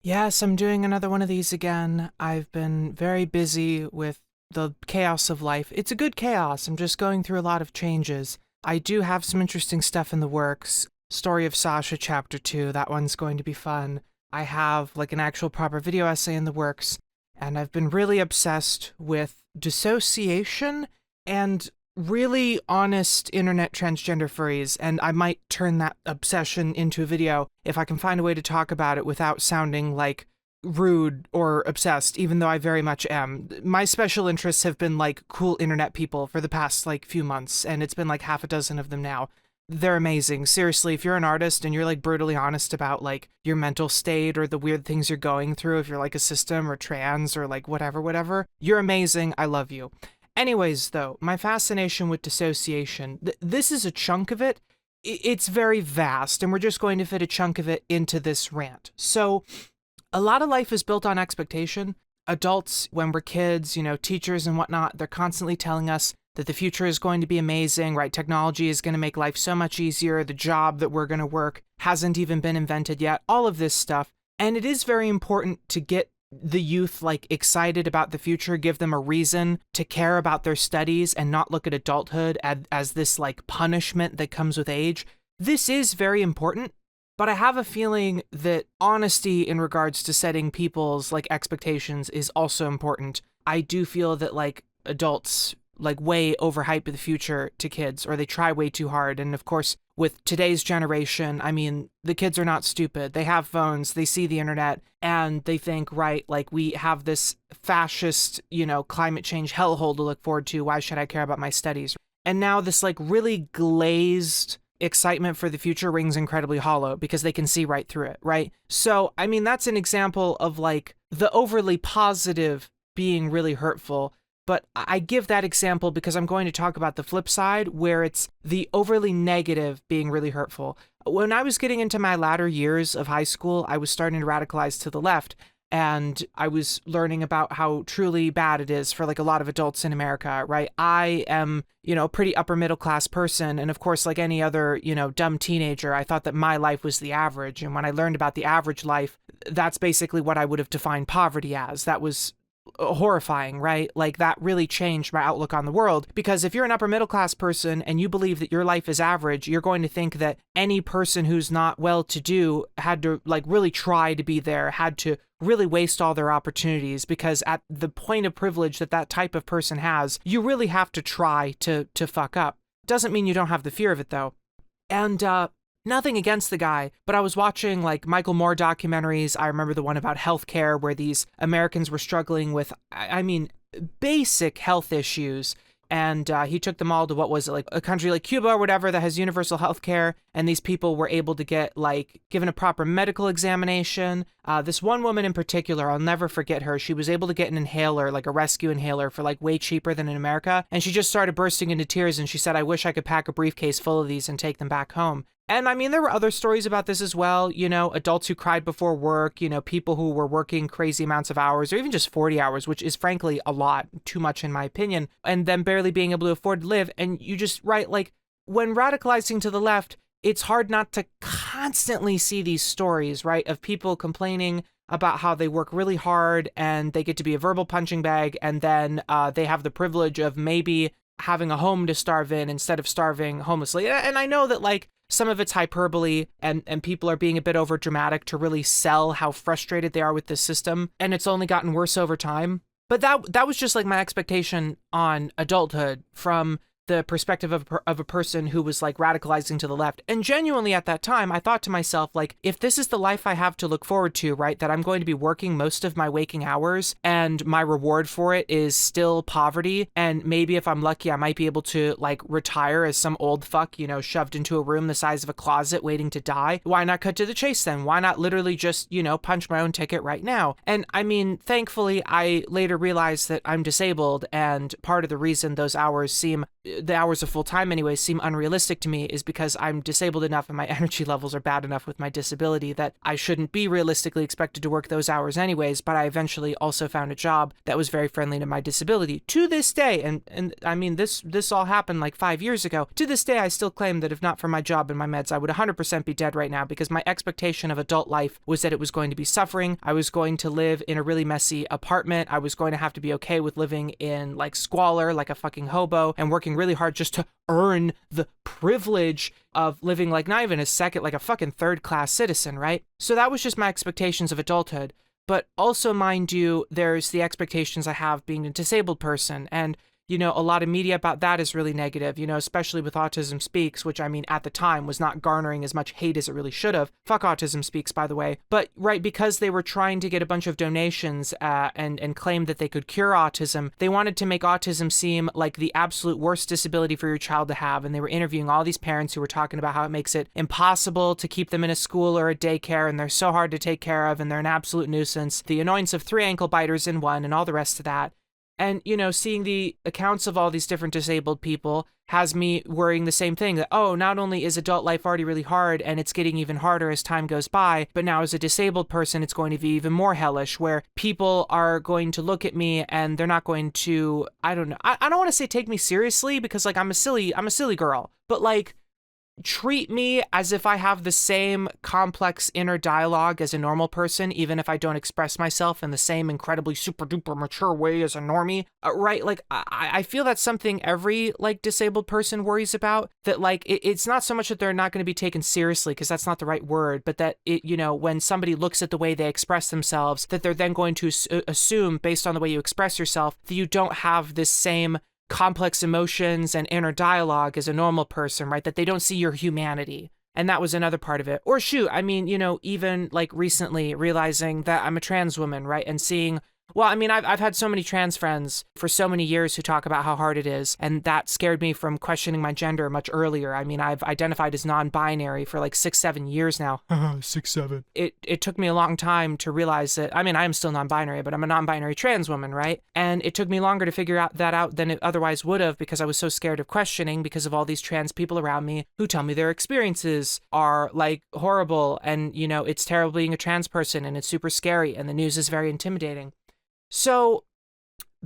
Yes, I'm doing another one of these again. I've been very busy with the chaos of life. It's a good chaos. I'm just going through a lot of changes. I do have some interesting stuff in the works. Story of Sasha, Chapter 2, that one's going to be fun. I have like an actual proper video essay in the works, and I've been really obsessed with dissociation and really honest internet transgender furries, and I might turn that obsession into a video if I can find a way to talk about it without sounding like rude or obsessed, even though I very much am. My special interests have been like cool internet people for the past like few months, and it's been like half a dozen of them now. They're amazing. Seriously, if you're an artist and you're like brutally honest about like your mental state or the weird things you're going through, if you're like a system or trans or like whatever, you're amazing. I love you. Anyways, though, my fascination with dissociation, this is a chunk of it. It's very vast, and we're just going to fit a chunk of it into this rant. So, a lot of life is built on expectation. Adults, when we're kids, teachers and whatnot, they're constantly telling us that the future is going to be amazing, right? Technology is going to make life so much easier. The job that we're going to work hasn't even been invented yet. All of this stuff. And it is very important to get the youth like excited about the future, give them a reason to care about their studies and not look at adulthood as this like punishment that comes with age. This is very important, but I have a feeling that honesty in regards to setting people's like expectations is also important. I do feel that like adults like way overhype the future to kids, or they try way too hard. And of course, with today's generation, I mean, the kids are not stupid. They have phones, they see the internet, and they think, right, like we have this fascist, climate change hellhole to look forward to. Why should I care about my studies? And now this like really glazed excitement for the future rings incredibly hollow because they can see right through it, right? So, I mean, that's an example of like the overly positive being really hurtful. But I give that example because I'm going to talk about the flip side, where it's the overly negative being really hurtful. When I was getting into my latter years of high school, I was starting to radicalize to the left, and I was learning about how truly bad it is for like a lot of adults in America, right? I am, a pretty upper middle class person. And of course, like any other, dumb teenager, I thought that my life was the average. And when I learned about the average life, that's basically what I would have defined poverty as. That was horrifying, right? Like that really changed my outlook on the world, because if you're an upper middle class person and you believe that your life is average, you're going to think that any person who's not well to do had to like really try to be there, had to really waste all their opportunities, because at the point of privilege that type of person has, you really have to try to fuck up. Doesn't mean you don't have the fear of it though. And nothing against the guy, but I was watching like Michael Moore documentaries. I remember the one about healthcare where these Americans were struggling with, I mean, basic health issues. And he took them all to what was it, like a country like Cuba or whatever that has universal health care. And these people were able to get like given a proper medical examination. This one woman in particular, I'll never forget her. She was able to get an inhaler, like a rescue inhaler, for like way cheaper than in America. And she just started bursting into tears. And she said, "I wish I could pack a briefcase full of these and take them back home." And I mean, there were other stories about this as well, adults who cried before work, people who were working crazy amounts of hours, or even just 40 hours, which is frankly a lot, too much in my opinion, and then barely being able to afford to live. And you just, right, like when radicalizing to the left, it's hard not to constantly see these stories, right, of people complaining about how they work really hard and they get to be a verbal punching bag, and then they have the privilege of maybe having a home to starve in instead of starving homelessly. And I know that like some of it's hyperbole and people are being a bit over dramatic to really sell how frustrated they are with this system. And it's only gotten worse over time. But that was just like my expectation on adulthood from the perspective of a person who was like radicalizing to the left. And genuinely at that time, I thought to myself, like, if this is the life I have to look forward to, right, that I'm going to be working most of my waking hours and my reward for it is still poverty. And maybe if I'm lucky, I might be able to like retire as some old fuck, shoved into a room the size of a closet waiting to die. Why not cut to the chase then? Why not literally just, punch my own ticket right now? And I mean, thankfully, I later realized that I'm disabled, and part of the reason those hours seem the hours of full time anyways seem unrealistic to me is because I'm disabled enough and my energy levels are bad enough with my disability that I shouldn't be realistically expected to work those hours anyways. But I eventually also found a job that was very friendly to my disability to this day. And I mean, this all happened like 5 years ago. To this day, I still claim that if not for my job and my meds, I would 100% be dead right now, because my expectation of adult life was that it was going to be suffering. I was going to live in a really messy apartment. I was going to have to be okay with living in like squalor, like a fucking hobo, and working really hard just to earn the privilege of living like not even a second, like a fucking third class citizen, right? So that was just my expectations of adulthood. But also, mind you, there's the expectations I have being a disabled person. And you know, a lot of media about that is really negative, you know, especially with Autism Speaks, which I mean, at the time was not garnering as much hate as it really should have. Fuck Autism Speaks, by the way. But right, because they were trying to get a bunch of donations and claim that they could cure autism, they wanted to make autism seem like the absolute worst disability for your child to have. And they were interviewing all these parents who were talking about how it makes it impossible to keep them in a school or a daycare, and they're so hard to take care of, and they're an absolute nuisance. The annoyance of 3 ankle biters in one, and all the rest of that. And, you know, seeing the accounts of all these different disabled people has me worrying the same thing, that, oh, not only is adult life already really hard and it's getting even harder as time goes by, but now as a disabled person, it's going to be even more hellish, where people are going to look at me and they're not going to, I don't know, I don't want to say take me seriously, because like I'm a silly girl, but like treat me as if I have the same complex inner dialogue as a normal person, even if I don't express myself in the same incredibly super duper mature way as a normie, right? Like, I feel that's something every like disabled person worries about, that like, it's not so much that they're not going to be taken seriously, because that's not the right word, but that it, you know, when somebody looks at the way they express themselves, that they're then going to assume based on the way you express yourself that you don't have this same complex emotions and inner dialogue as a normal person, right? That they don't see your humanity. And that was another part of it. Or shoot, I mean, you know, even like recently realizing that I'm a trans woman, right? And seeing, well, I mean, I've had so many trans friends for so many years who talk about how hard it is. And that scared me from questioning my gender much earlier. I mean, I've identified as non-binary for like 6-7 years now. 6-7. It took me a long time to realize that, I mean, I am still non-binary, but I'm a non-binary trans woman, right? And it took me longer to figure that out than it otherwise would have, because I was so scared of questioning because of all these trans people around me who tell me their experiences are like horrible. And, you know, it's terrible being a trans person, and it's super scary, and the news is very intimidating. So,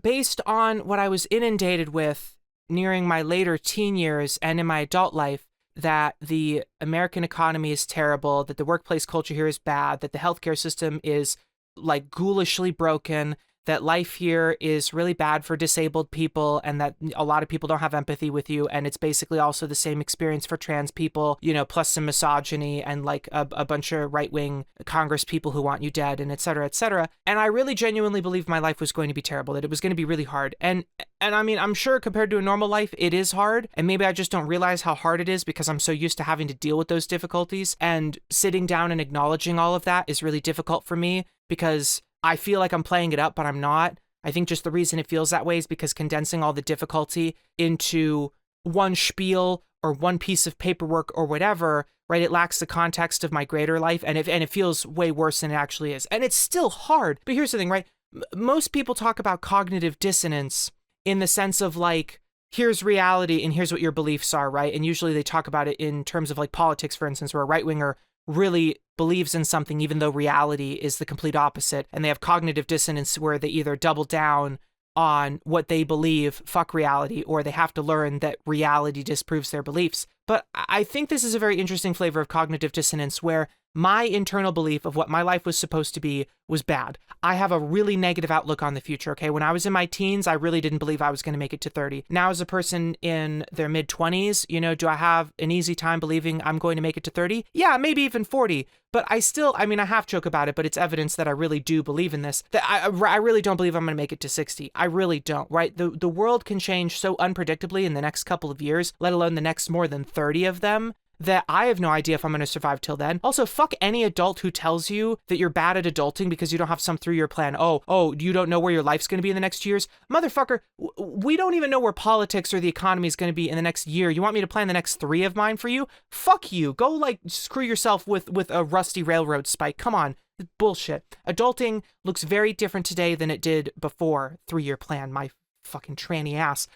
based on what I was inundated with nearing my later teen years and in my adult life, that the American economy is terrible, that the workplace culture here is bad, that the healthcare system is like ghoulishly broken, that life here is really bad for disabled people, and that a lot of people don't have empathy with you, and it's basically also the same experience for trans people, you know, plus some misogyny and like a bunch of right-wing Congress people who want you dead, and et cetera, et cetera. And I really genuinely believed my life was going to be terrible, that it was going to be really hard. And I mean, I'm sure compared to a normal life, it is hard, and maybe I just don't realize how hard it is because I'm so used to having to deal with those difficulties, and sitting down and acknowledging all of that is really difficult for me, because I feel like I'm playing it up, but I'm not. I think just the reason it feels that way is because condensing all the difficulty into one spiel or one piece of paperwork or whatever, right? It lacks the context of my greater life, and it feels way worse than it actually is. And it's still hard. But here's the thing, right? Most people talk about cognitive dissonance in the sense of like, here's reality and here's what your beliefs are, right? And usually they talk about it in terms of like politics, for instance, where a right-winger really believes in something even though reality is the complete opposite, and they have cognitive dissonance where they either double down on what they believe, fuck reality, or they have to learn that reality disproves their beliefs. But I think this is a very interesting flavor of cognitive dissonance where my internal belief of what my life was supposed to be was bad. I have a really negative outlook on the future, okay? When I was in my teens, I really didn't believe I was going to make it to 30. Now, as a person in their mid-20s, you know, do I have an easy time believing I'm going to make it to 30? Yeah, maybe even 40. But I half joke about it, but it's evidence that I really do believe in this, that I really don't believe I'm going to make it to 60. I really don't, right? The world can change so unpredictably in the next couple of years, let alone the next more than 30 of them, that I have no idea if I'm going to survive till then. Also, fuck any adult who tells you that you're bad at adulting because you don't have some 3-year plan. Oh, you don't know where your life's going to be in the next 2 years? Motherfucker, we don't even know where politics or the economy is going to be in the next year. You want me to plan the next 3 of mine for you? Fuck you. Go, like, screw yourself with a rusty railroad spike. Come on. Bullshit. Adulting looks very different today than it did before 3-year plan. My fucking tranny ass.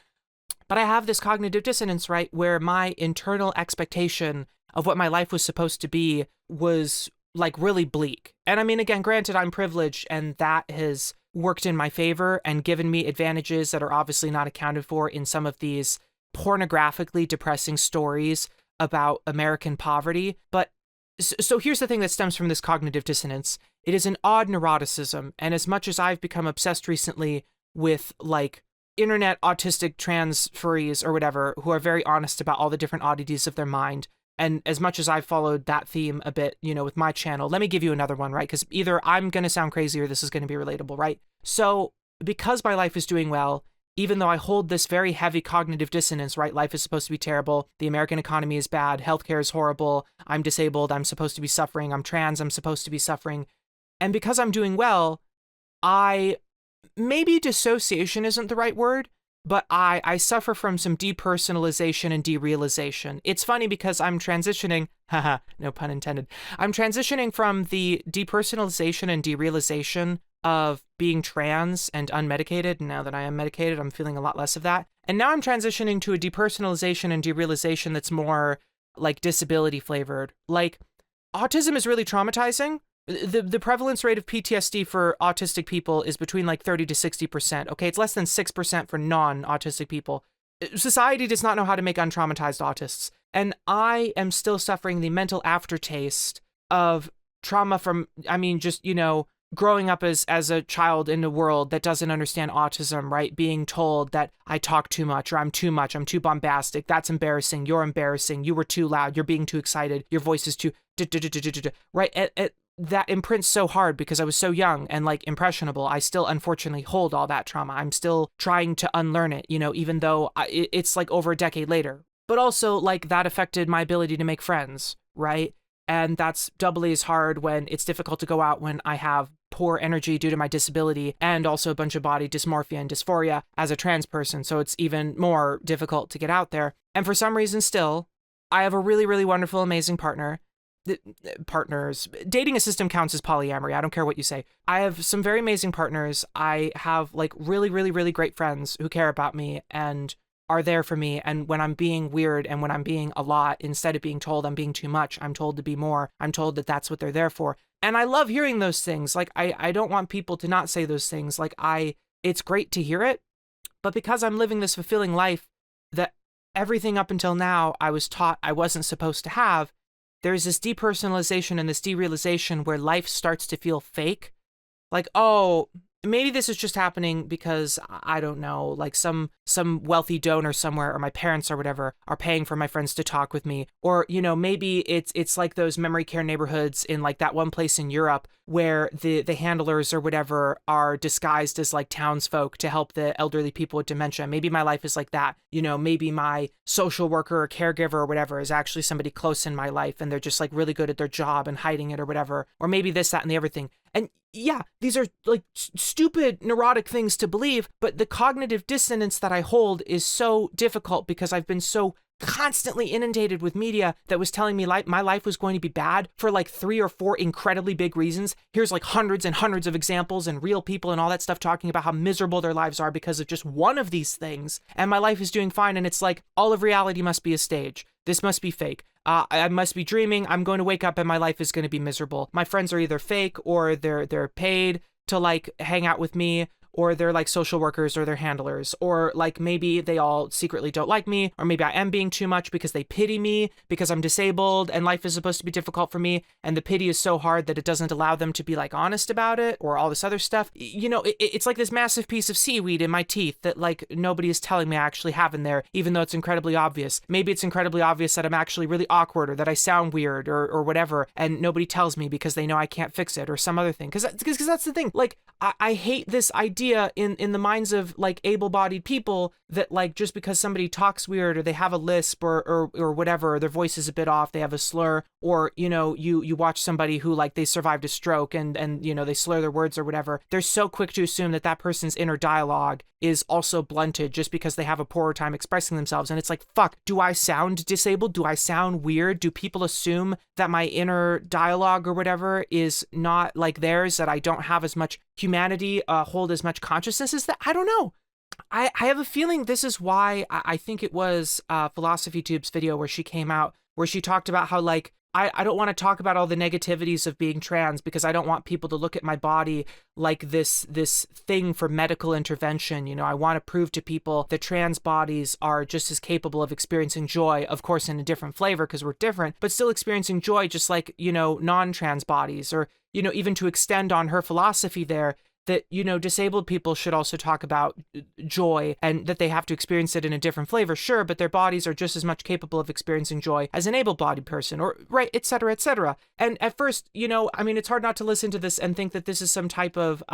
But I have this cognitive dissonance, right, where my internal expectation of what my life was supposed to be was like really bleak. And I mean, again, granted, I'm privileged and that has worked in my favor and given me advantages that are obviously not accounted for in some of these pornographically depressing stories about American poverty. But so here's the thing that stems from this cognitive dissonance. It is an odd neuroticism. And as much as I've become obsessed recently with like internet autistic trans furries or whatever, who are very honest about all the different oddities of their mind, and as much as I've followed that theme a bit, you know, with my channel, let me give you another one, right? Because either I'm going to sound crazy or this is going to be relatable, right? So because my life is doing well, even though I hold this very heavy cognitive dissonance, right? Life is supposed to be terrible. The American economy is bad. Healthcare is horrible. I'm disabled. I'm supposed to be suffering. I'm trans. I'm supposed to be suffering. And because I'm doing well, maybe dissociation isn't the right word, but I suffer from some depersonalization and derealization. It's funny because I'm transitioning, haha, no pun intended. I'm transitioning from the depersonalization and derealization of being trans and unmedicated. And now that I am medicated, I'm feeling a lot less of that. And now I'm transitioning to a depersonalization and derealization that's more like disability flavored. Like, autism is really traumatizing. The prevalence rate of PTSD for autistic people is between like 30 to 60%. Okay, it's less than 6% for non-autistic people. Society does not know how to make untraumatized autists. And I am still suffering the mental aftertaste of trauma from, I mean, just, you know, growing up as a child in a world that doesn't understand autism, right? Being told that I talk too much, or I'm too much, I'm too bombastic, that's embarrassing, you're embarrassing, you were too loud, you're being too excited, your voice is too, right? That imprints so hard because I was so young and like impressionable. I still unfortunately hold all that trauma. I'm still trying to unlearn it, you know, even though it's like over a decade later. But also like that affected my ability to make friends, right? And that's doubly as hard when it's difficult to go out when I have poor energy due to my disability and also a bunch of body dysmorphia and dysphoria as a trans person. So it's even more difficult to get out there. And for some reason still, I have a really, really wonderful, amazing partner. Partners, dating a system counts as polyamory. I don't care what you say. I have some very amazing partners. I have like really, really, really great friends who care about me and are there for me. And when I'm being weird and when I'm being a lot, instead of being told I'm being too much, I'm told to be more. I'm told that that's what they're there for. And I love hearing those things. Like, I don't want people to not say those things. Like, it's great to hear it. But because I'm living this fulfilling life that everything up until now I was taught I wasn't supposed to have, there's this depersonalization and this derealization where life starts to feel fake. Like, oh, maybe this is just happening because, I don't know, like some wealthy donor somewhere or my parents or whatever are paying for my friends to talk with me. Or, you know, maybe it's like those memory care neighborhoods in like that one place in Europe where the handlers or whatever are disguised as like townsfolk to help the elderly people with dementia. Maybe my life is like that. You know, maybe my social worker or caregiver or whatever is actually somebody close in my life and they're just like really good at their job and hiding it or whatever. Or maybe this, that, and the other thing. And yeah, these are like stupid, neurotic things to believe, but the cognitive dissonance that I hold is so difficult because I've been so constantly inundated with media that was telling me my life was going to be bad for like 3 or 4 incredibly big reasons. Here's like hundreds and hundreds of examples and real people and all that stuff talking about how miserable their lives are because of just one of these things. And my life is doing fine. And it's like all of reality must be a stage. This must be fake. I must be dreaming. I'm going to wake up and my life is going to be miserable. My friends are either fake or they're paid to like hang out with me, or they're like social workers or they're handlers, or like maybe they all secretly don't like me, or maybe I am being too much because they pity me because I'm disabled and life is supposed to be difficult for me, and the pity is so hard that it doesn't allow them to be like honest about it or all this other stuff. You know, it's like this massive piece of seaweed in my teeth that like nobody is telling me I actually have in there, even though it's incredibly obvious. Maybe it's incredibly obvious that I'm actually really awkward or that I sound weird or whatever, and nobody tells me because they know I can't fix it or some other thing. Because that's the thing. Like, I hate this idea in the minds of like able-bodied people that like just because somebody talks weird or they have a lisp or whatever, or their voice is a bit off, they have a slur, or you know, you watch somebody who like they survived a stroke and you know they slur their words or whatever, they're so quick to assume that that person's inner dialogue is also blunted just because they have a poorer time expressing themselves. And it's like, fuck, do I sound disabled? Do I sound weird? Do people assume that my inner dialogue or whatever is not like theirs, that I don't have as much humanity, hold as much consciousness as that? I don't know. I have a feeling this is why I think it was Philosophy Tube's video where she came out, where she talked about how, like, I don't want to talk about all the negativities of being trans because I don't want people to look at my body like this thing for medical intervention. You know, I want to prove to people that trans bodies are just as capable of experiencing joy, of course, in a different flavor because we're different, but still experiencing joy just like, you know, non-trans bodies. Or, you know, even to extend on her philosophy there, that, you know, disabled people should also talk about joy and that they have to experience it in a different flavor, sure, but their bodies are just as much capable of experiencing joy as an able-bodied person, or right, etc., etc. And at first, you know, I mean, it's hard not to listen to this and think that this is some type of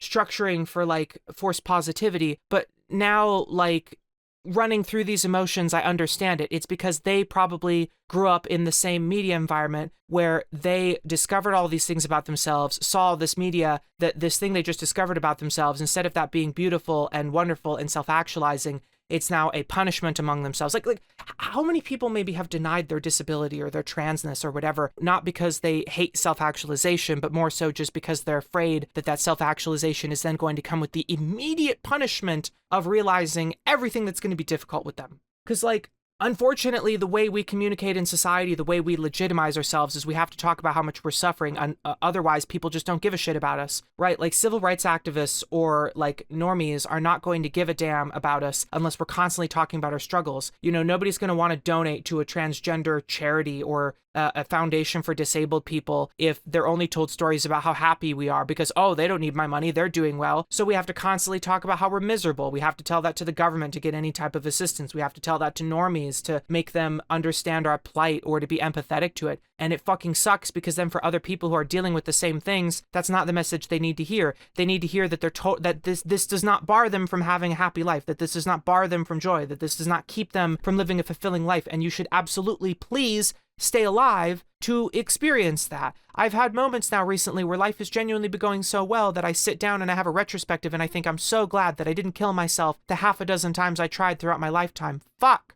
structuring for like forced positivity, but now, like, running through these emotions, I understand it. It's because they probably grew up in the same media environment where they discovered all these things about themselves, saw this media, that this thing they just discovered about themselves, instead of that being beautiful and wonderful and self-actualizing, it's now a punishment among themselves. Like how many people maybe have denied their disability or their transness or whatever, not because they hate self-actualization, but more so just because they're afraid that that self-actualization is then going to come with the immediate punishment of realizing everything that's going to be difficult with them. Because, like, unfortunately, the way we communicate in society, the way we legitimize ourselves, is we have to talk about how much we're suffering. Otherwise, people just don't give a shit about us, right? Like, civil rights activists or like normies are not going to give a damn about us unless we're constantly talking about our struggles. You know, nobody's going to want to donate to a transgender charity or a foundation for disabled people if they're only told stories about how happy we are because, oh, they don't need my money, they're doing well. So we have to constantly talk about how we're miserable. We have to tell that to the government to get any type of assistance. We have to tell that to normies to make them understand our plight or to be empathetic to it. And it fucking sucks because then for other people who are dealing with the same things, that's not the message they need to hear. They need to hear that they're that this does not bar them from having a happy life, that this does not bar them from joy, that this does not keep them from living a fulfilling life. And you should absolutely please stay alive to experience that. I've had moments now recently where life has genuinely been going so well that I sit down and I have a retrospective and I think I'm so glad that I didn't kill myself the half a dozen times I tried throughout my lifetime. Fuck.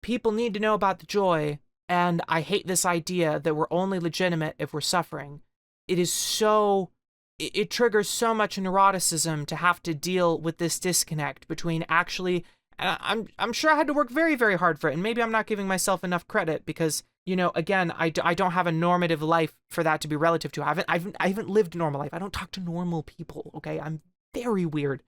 People need to know about the joy, and I hate this idea that we're only legitimate if we're suffering. It is so... It triggers so much neuroticism to have to deal with this disconnect between actually... I'm sure I had to work very, very hard for it, and maybe I'm not giving myself enough credit because, you know, again, I don't have a normative life for that to be relative to. I haven't lived a normal life. I don't talk to normal people, okay? I'm very weird,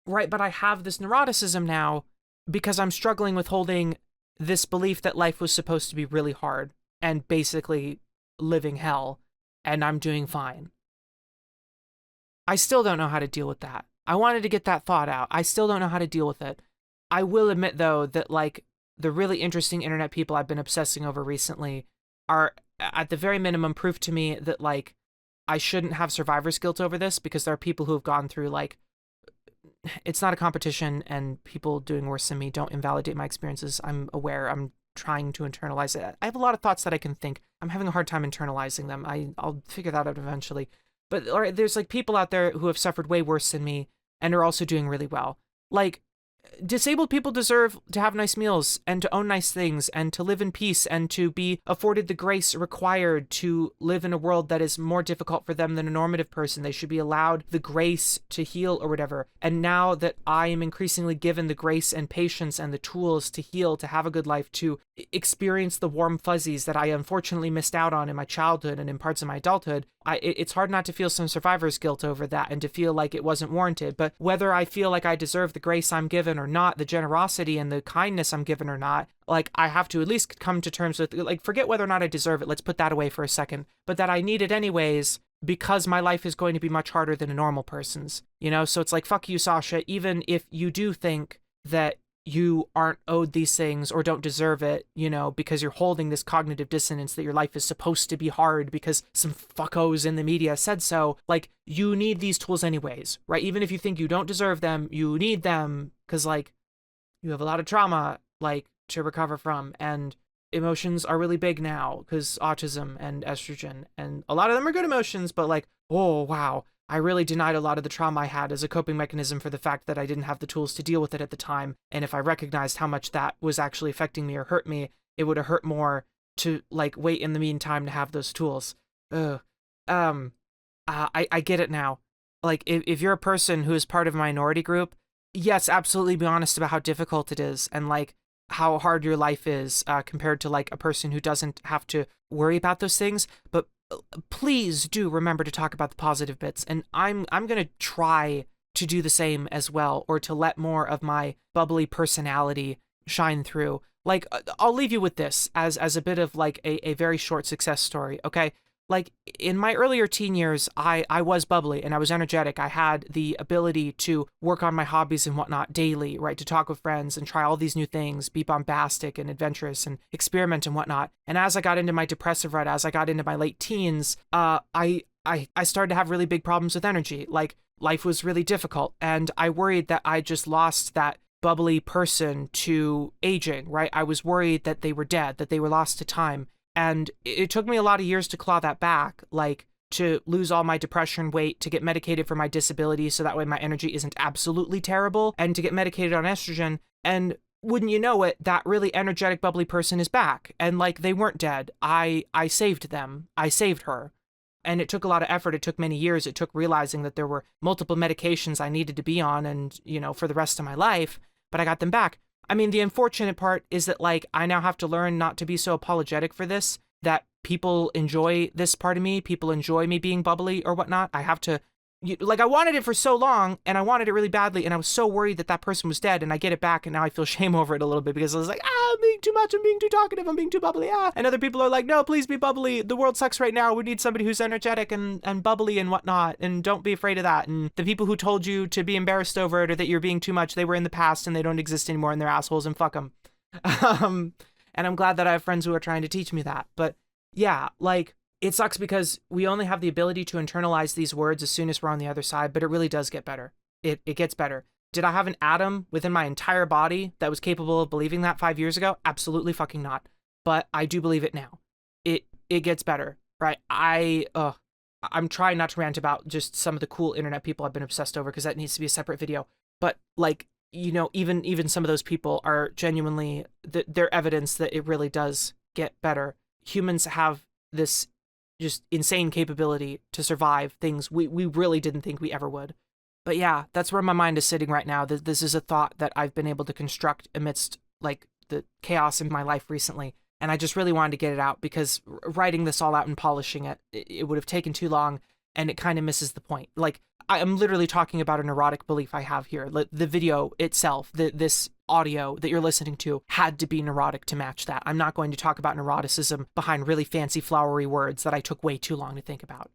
right? But I have this neuroticism now because I'm struggling with holding this belief that life was supposed to be really hard and basically living hell, and I'm doing fine. I still don't know how to deal with that. I wanted to get that thought out. I still don't know how to deal with it. I will admit, though, that, like, the really interesting internet people I've been obsessing over recently are, at the very minimum, proof to me that, like, I shouldn't have survivor's guilt over this because there are people who have gone through, like, it's not a competition and people doing worse than me don't invalidate my experiences. I'm aware. I'm trying to internalize it. I have a lot of thoughts that I can think. I'm having a hard time internalizing them. I'll figure that out eventually. But there's, like, people out there who have suffered way worse than me and are also doing really well. Like, disabled people deserve to have nice meals and to own nice things and to live in peace and to be afforded the grace required to live in a world that is more difficult for them than a normative person. They should be allowed the grace to heal or whatever. And now that I am increasingly given the grace and patience and the tools to heal, to have a good life, to experience the warm fuzzies that I unfortunately missed out on in my childhood and in parts of my adulthood, it's hard not to feel some survivor's guilt over that and to feel like it wasn't warranted. But whether I feel like I deserve the grace I'm given or not, the generosity and the kindness I'm given or not, like, I have to at least come to terms with, like, forget whether or not I deserve it, let's put that away for a second, but that I need it anyways because my life is going to be much harder than a normal person's, you know? So it's like, fuck you, Sasha, even if you do think that you aren't owed these things or don't deserve it, you know, because you're holding this cognitive dissonance that your life is supposed to be hard because some fuckos in the media said so. Like, you need these tools anyways, right? Even if you think you don't deserve them, you need them because, like, you have a lot of trauma, like, to recover from, and emotions are really big now because autism and estrogen, and a lot of them are good emotions, but, like, oh, wow, I really denied a lot of the trauma I had as a coping mechanism for the fact that I didn't have the tools to deal with it at the time. And if I recognized how much that was actually affecting me or hurt me, it would have hurt more to, like, wait in the meantime to have those tools. I get it now. Like, if you're a person who is part of a minority group, yes, absolutely be honest about how difficult it is and like how hard your life is compared to like a person who doesn't have to worry about those things. But please do remember to talk about the positive bits. And I'm gonna try to do the same as well, or to let more of my bubbly personality shine through. Like, I'll leave you with this as a bit of like a very short success story, okay? Like, in my earlier teen years, I was bubbly and I was energetic. I had the ability to work on my hobbies and whatnot daily, right? To talk with friends and try all these new things, be bombastic and adventurous and experiment and whatnot. And as I got into my depressive rut, as I got into my late teens, I started to have really big problems with energy. Like, life was really difficult, and I worried that I just lost that bubbly person to aging, right? I was worried that they were dead, that they were lost to time. And it took me a lot of years to claw that back, like to lose all my depression weight, to get medicated for my disability so that way my energy isn't absolutely terrible, and to get medicated on estrogen. And wouldn't you know it, that really energetic, bubbly person is back. And like, they weren't dead. I saved them. I saved her. And it took a lot of effort. It took many years. It took realizing that there were multiple medications I needed to be on and, you know, for the rest of my life, but I got them back. I mean, the unfortunate part is that, like, I now have to learn not to be so apologetic for this, that people enjoy this part of me, people enjoy me being bubbly or whatnot. I have to, like, I wanted it for so long, and I wanted it really badly, and I was so worried that that person was dead, and I get it back, and now I feel shame over it a little bit, because I was like, I'm being too much, I'm being too talkative, I'm being too bubbly, And other people are like, no, please be bubbly, the world sucks right now, we need somebody who's energetic and bubbly and whatnot, and don't be afraid of that. And the people who told you to be embarrassed over it, or that you're being too much, they were in the past, and they don't exist anymore, and they're assholes, and fuck them. And I'm glad that I have friends who are trying to teach me that. But yeah, like, it sucks because we only have the ability to internalize these words as soon as we're on the other side, but it really does get better. It gets better. Did I have an atom within my entire body that was capable of believing that 5 years ago? Absolutely fucking not. But I do believe it now. It gets better, right? I'm trying not to rant about just some of the cool internet people I've been obsessed over, because that needs to be a separate video. But like, you know, even some of those people are genuinely, they're evidence that it really does get better. Humans have this just insane capability to survive things we really didn't think we ever would. But yeah, that's where my mind is sitting right now. This is a thought that I've been able to construct amidst like the chaos in my life recently. And I just really wanted to get it out, because writing this all out and polishing it would have taken too long, and it kind of misses the point. Like, I am literally talking about a neurotic belief I have here. The video itself, this audio that you're listening to, had to be neurotic to match that. I'm not going to talk about neuroticism behind really fancy flowery words that I took way too long to think about.